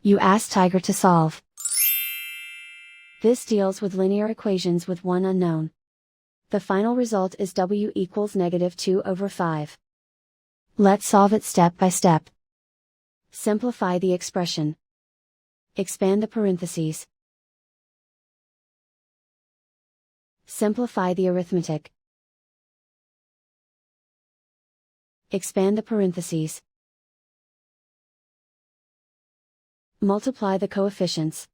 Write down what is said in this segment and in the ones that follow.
You ask Tiger to solve. This deals with linear equations with one unknown. The final result is w equals -2/5. Let's solve it step by step. Simplify the expression. Expand the parentheses. Simplify the arithmetic. Expand the parentheses. Multiply the coefficients.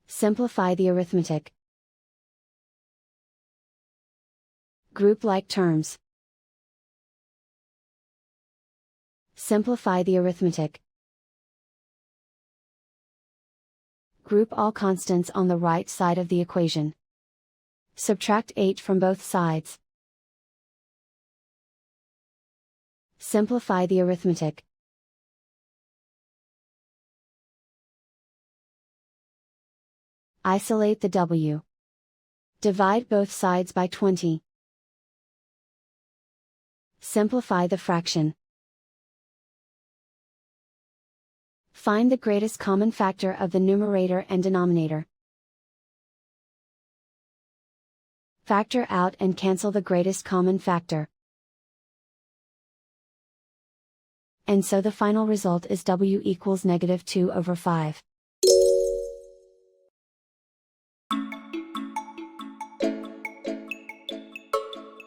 Simplify the arithmetic. Group like terms. Simplify the arithmetic. Group all constants on the right side of the equation. Subtract 8 from both sides. Simplify the arithmetic. Isolate the w. Divide both sides by 20. Simplify the fraction. Find the greatest common factor of the numerator and denominator. Factor out and cancel the greatest common factor. And so the final result is w equals -2/5.